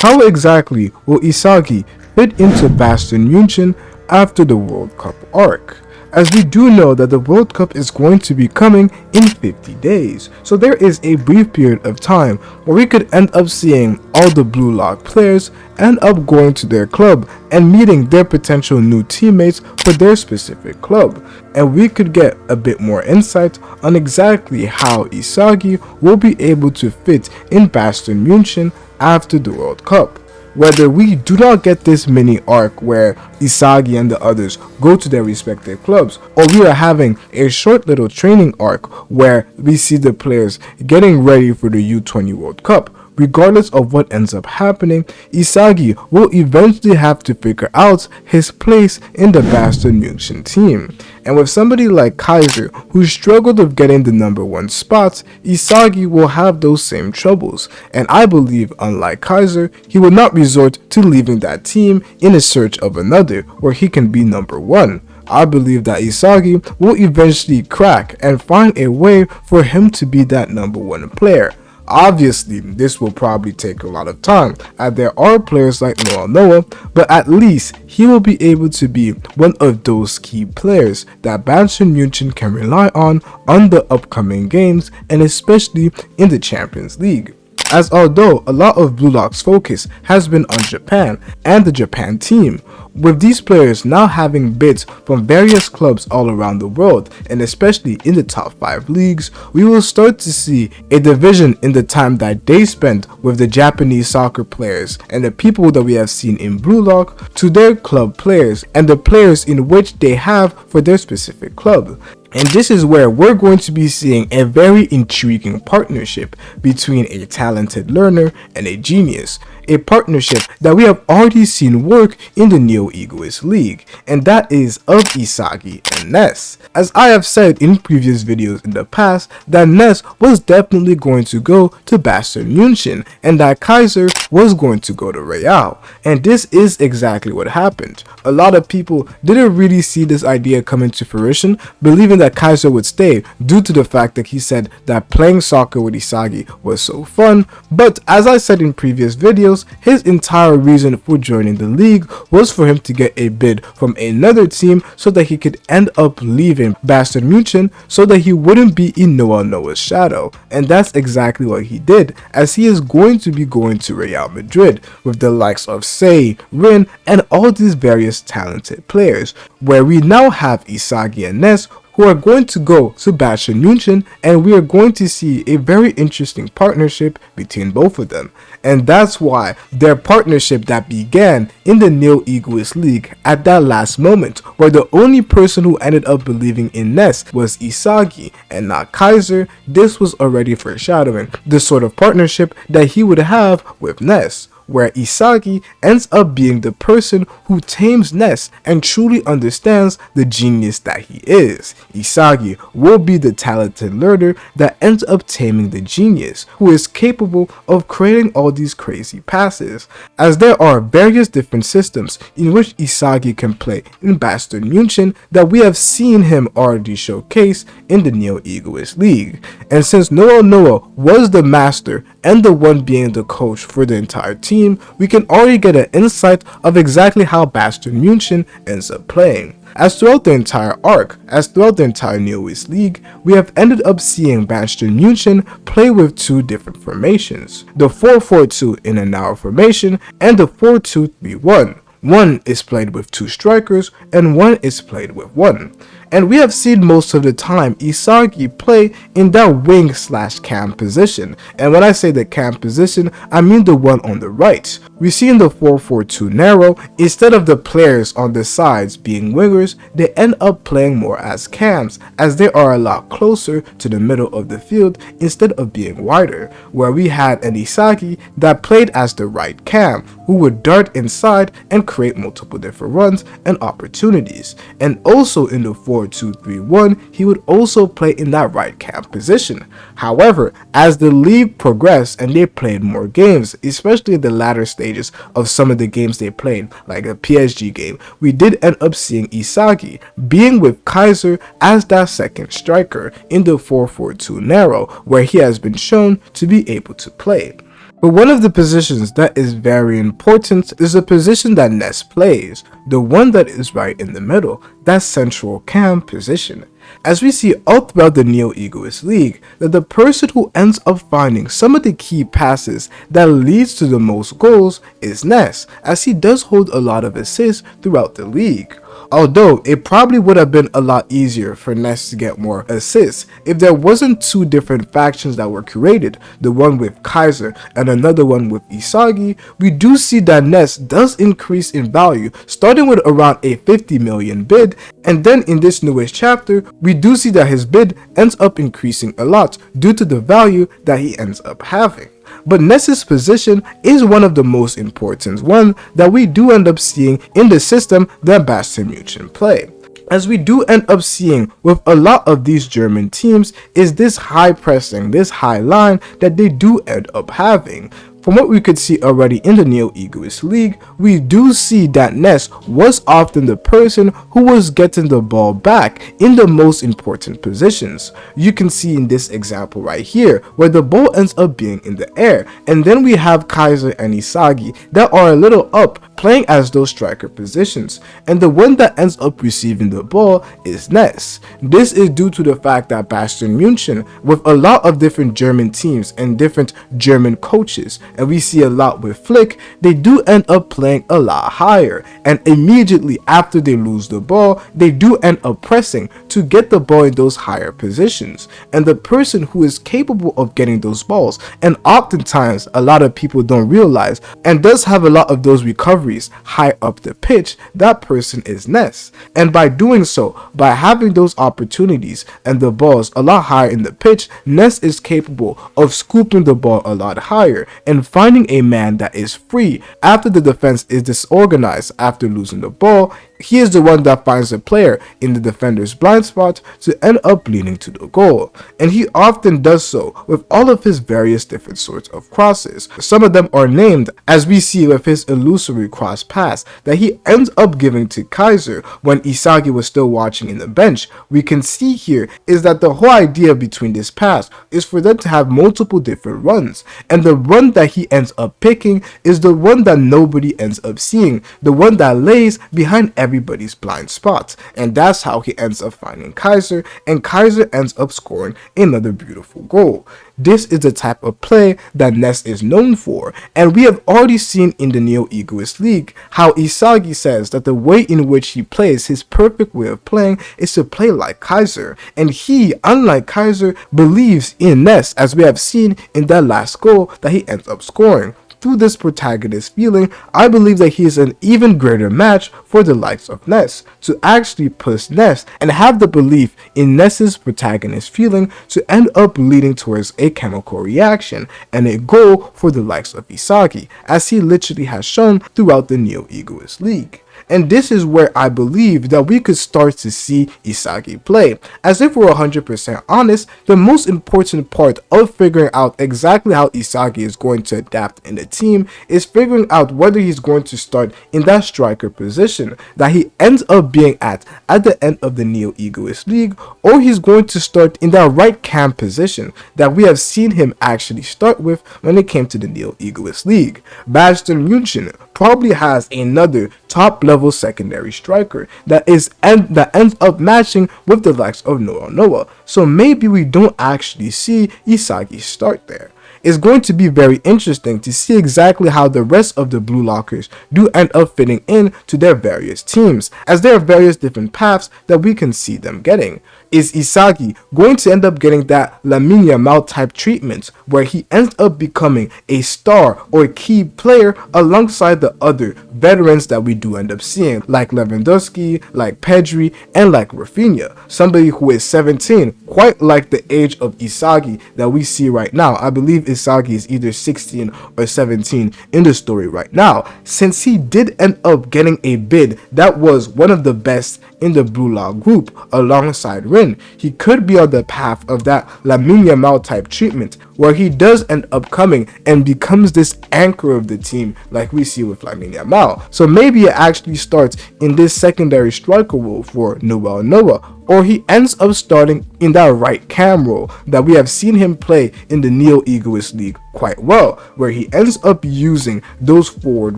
How exactly will Isagi fit into Bastion Munchen after the World Cup arc? As we do know that the World Cup is going to be coming in 50 days, so there is a brief period of time where we could end up seeing all the Blue Lock players end up going to their club and meeting their potential new teammates for their specific club, and we could get a bit more insight on exactly how Isagi will be able to fit in Bastion Munchen after the World Cup. Whether we do not get this mini arc where Isagi and the others go to their respective clubs, or we are having a short little training arc where we see the players getting ready for the U20 World Cup, regardless of what ends up happening, Isagi will eventually have to figure out his place in the Bastion Munchen team. And with somebody like Kaiser, who struggled with getting the #1 spots, Isagi will have those same troubles. And I believe, unlike Kaiser, he will not resort to leaving that team in a search of another where he can be #1. I believe that Isagi will eventually crack and find a way for him to be that #1 player. Obviously, this will probably take a lot of time, as there are players like Noel Noa, but at least he will be able to be one of those key players that Bastion Munchen can rely on the upcoming games, and especially in the Champions League. As although a lot of Blue Lock's focus has been on Japan and the Japan team, with these players now having bids from various clubs all around the world, and especially in the top 5 leagues, we will start to see a division in the time that they spend with the Japanese soccer players and the people that we have seen in Blue Lock to their club players and the players in which they have for their specific club. And this is where we're going to be seeing a very intriguing partnership between a talented learner and a genius. A partnership that we have already seen work in the Neo Egoist League, and that is of Isagi and Ness. As I have said in previous videos in the past, that Ness was definitely going to go to Bastion Munchen, and that Kaiser was going to go to Real. And this is exactly what happened. A lot of people didn't really see this idea come into fruition, believing that Kaiser would stay due to the fact that he said that playing soccer with Isagi was so fun. But as I said in previous videos, his entire reason for joining the league was for him to get a bid from another team so that he could end up leaving Bastion Munchen so that he wouldn't be in Noel Noa's shadow. And that's exactly what he did, as he is going to be going to Real Madrid with the likes of Sei, Rin, and all these various talented players, where we now have Isagi and Ness who are going to go to Bastion Munchen, and we are going to see a very interesting partnership between both of them. And that's why their partnership that began in the Neo Egoist League at that last moment, where the only person who ended up believing in Ness was Isagi and not Kaiser, this was already foreshadowing the sort of partnership that he would have with Ness, where Isagi ends up being the person who tames Ness and truly understands the genius that he is. Isagi will be the talented learner that ends up taming the genius, who is capable of creating all these crazy passes, as there are various different systems in which Isagi can play in Bastion Munchen that we have seen him already showcase in the Neo Egoist League. And since Noel Noa was the master and the one being the coach for the entire team, we can already get an insight of exactly how Bastion Munchen ends up playing. As throughout the entire arc, as throughout the entire Neo East League, we have ended up seeing Bastion Munchen play with 2 different formations, the 4-4-2 in an hour formation and the 4-2-3-1. One is played with 2 strikers and one is played with 1. And we have seen most of the time Isagi play in that wing/cam position. And when I say the cam position, I mean the one on the right. We see in the 4-4-2 narrow, instead of the players on the sides being wingers, they end up playing more as cams, as they are a lot closer to the middle of the field instead of being wider, where we had an Isagi that played as the right cam, who would dart inside and create multiple different runs and opportunities. And also in the 4-2-3-1, he would also play in that right cam position. However, as the league progressed and they played more games, especially in the latter stages of some of the games they played, like a PSG game, we did end up seeing Isagi being with Kaiser as that second striker in the 4-4-2 narrow, where he has been shown to be able to play. But one of the positions that is very important is the position that Ness plays, the one that is right in the middle, that central cam position. As we see all throughout the Neo-Egoist League, that the person who ends up finding some of the key passes that leads to the most goals is Ness, as he does hold a lot of assists throughout the league. Although it probably would have been a lot easier for Ness to get more assists if there wasn't two different factions that were created, the one with Kaiser and another one with Isagi. We do see that Ness does increase in value, starting with around a 50 million bid, and then in this newest chapter we do see that his bid ends up increasing a lot due to the value that he ends up having. But Ness's position is one of the most important one that we do end up seeing in the system that Bayern Munich play. As we do end up seeing with a lot of these German teams is this high pressing, this high line that they do end up having. From what we could see already in the Neo-Egoist League, we do see that Ness was often the person who was getting the ball back in the most important positions. You can see in this example right here, where the ball ends up being in the air, and then we have Kaiser and Isagi that are a little up, playing as those striker positions, and the one that ends up receiving the ball is Ness. This is due to the fact that Bayern Munich, with a lot of different German teams and different German coaches, and we see a lot with Flick, they do end up playing a lot higher, and immediately after they lose the ball, they do end up pressing to get the ball in those higher positions, and the person who is capable of getting those balls, and oftentimes a lot of people don't realize, and does have a lot of those recoveries high up the pitch, that person is Ness. And by doing so, by having those opportunities and the balls a lot higher in the pitch, Ness is capable of scooping the ball a lot higher and finding a man that is free after the defense is disorganized after losing the ball. He is the one that finds a player in the defender's blind spot to end up leading to the goal, and he often does so with all of his various different sorts of crosses. Some of them are named, as we see with his illusory cross pass that he ends up giving to Kaiser when Isagi was still watching in the bench. We can see here is that the whole idea between this pass is for them to have multiple different runs, and the run that he ends up picking is the one that nobody ends up seeing, the one that lays behind everybody's blind spots, and that's how he ends up finding Kaiser, and Kaiser ends up scoring another beautiful goal. This is the type of play that Ness is known for, and we have already seen in the Neo-Egoist League how Isagi says that the way in which he plays, his perfect way of playing, is to play like Kaiser, and he, unlike Kaiser, believes in Ness, as we have seen in that last goal that he ends up scoring. Through this protagonist feeling, I believe that he is an even greater match for the likes of Ness, to actually push Ness and have the belief in Ness's protagonist feeling to end up leading towards a chemical reaction and a goal for the likes of Isagi, as he literally has shown throughout the Neo-Egoist League. And this is where I believe that we could start to see Isagi play. As if we're 100% honest, the most important part of figuring out exactly how Isagi is going to adapt in the team is figuring out whether he's going to start in that striker position that he ends up being at the end of the Neo-Egoist League, or he's going to start in that right cam position that we have seen him actually start with when it came to the Neo-Egoist League. Bayern Munich probably has another top level secondary striker that ends up matching with the likes of Noel Noa, so maybe we don't actually see Isagi start there. It's going to be very interesting to see exactly how the rest of the Blue Lockers do end up fitting in to their various teams, as there are various different paths that we can see them getting. Is Isagi going to end up getting that Lamine Yamal type treatment where he ends up becoming a star or a key player alongside the other veterans that we do end up seeing, like Lewandowski, like Pedri, and like Rafinha? Somebody who is 17, quite like the age of Isagi that we see right now. I believe Isagi is either 16 or 17 in the story right now, since he did end up getting a bid that was one of the best in the Blue Lock group alongside Rin. He could be on the path of that Lamine Yamal type treatment, where he does end up coming and becomes this anchor of the team like we see with Lamine Yamal. So maybe it actually starts in this secondary striker role for Noel Noa, or he ends up starting in that right cam role that we have seen him play in the Neo Egoist League quite well, where he ends up using those forward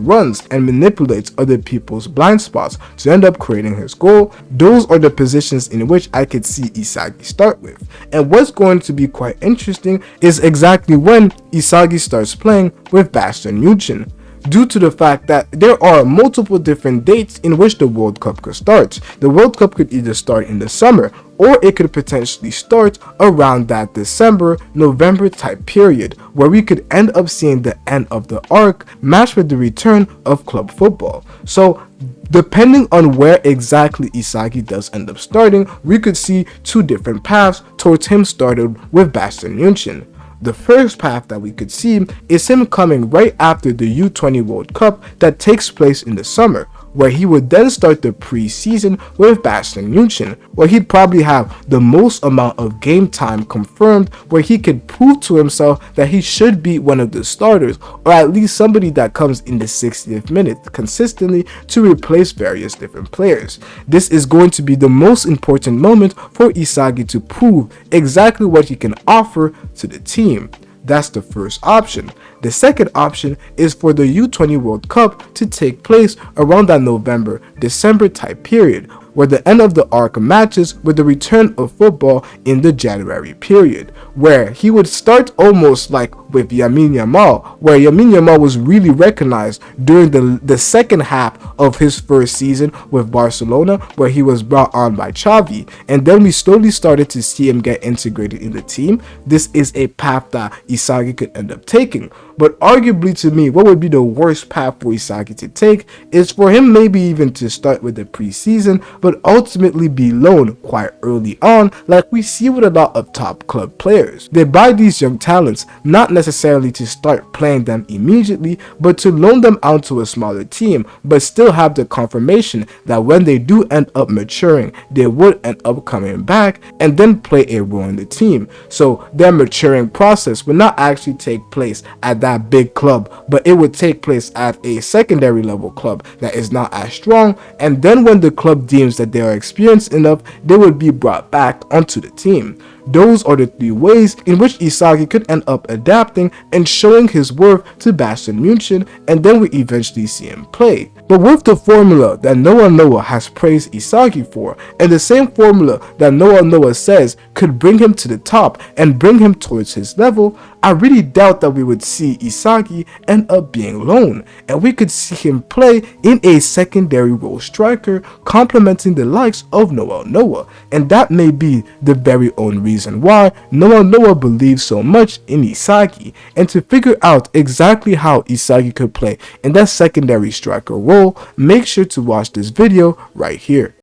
runs and manipulates other people's blind spots to end up creating his goal. Those are the positions in which I could see Isagi start with. And what's going to be quite interesting is exactly when Isagi starts playing with Bastion Muchin, due to the fact that there are multiple different dates in which the World Cup could start. The World Cup could either start in the summer, or it could potentially start around that December-November type period, where we could end up seeing the end of the arc matched with the return of club football. So depending on where exactly Isagi does end up starting, we could see two different paths towards him starting with Bastion Muchin. The first path that we could see is him coming right after the U20 World Cup that takes place in the summer, where he would then start the pre-season with Bastion Muchin, where he'd probably have the most amount of game time confirmed, where he could prove to himself that he should be one of the starters, or at least somebody that comes in the 60th minute consistently to replace various different players. This is going to be the most important moment for Isagi to prove exactly what he can offer to the team. That's the first option. The second option is for the U20 World Cup to take place around that November-December type period, where the end of the arc matches with the return of football in the January period, where he would start almost like with Lamine Yamal, where Lamine Yamal was really recognized during the second half of his first season with Barcelona, where he was brought on by Xavi, and then we slowly started to see him get integrated in the team. This is a path that Isagi could end up taking. But arguably to me, what would be the worst path for Isagi to take is for him maybe even to start with the preseason, but ultimately be loaned quite early on, like we see with a lot of top club players. They buy these young talents not necessarily to start playing them immediately, but to loan them out to a smaller team, but still have the confirmation that when they do end up maturing, they would end up coming back and then play a role in the team. So their maturing process would not actually take place at that big club, but it would take place at a secondary level club that is not as strong, and then when the club deems that they are experienced enough, they would be brought back onto the team. Those are the three ways in which Isagi could end up adapting and showing his worth to Bastion Muchin, and then we eventually see him play. But with the formula that Noel Noa has praised Isagi for, and the same formula that Noel Noa says could bring him to the top and bring him towards his level, I really doubt that we would see Isagi end up being loaned, and we could see him play in a secondary role striker complementing the likes of Noel Noa, and that may be the very own reason why Noel Noa believes so much in Isagi. And to figure out exactly how Isagi could play in that secondary striker role, make sure to watch this video right here.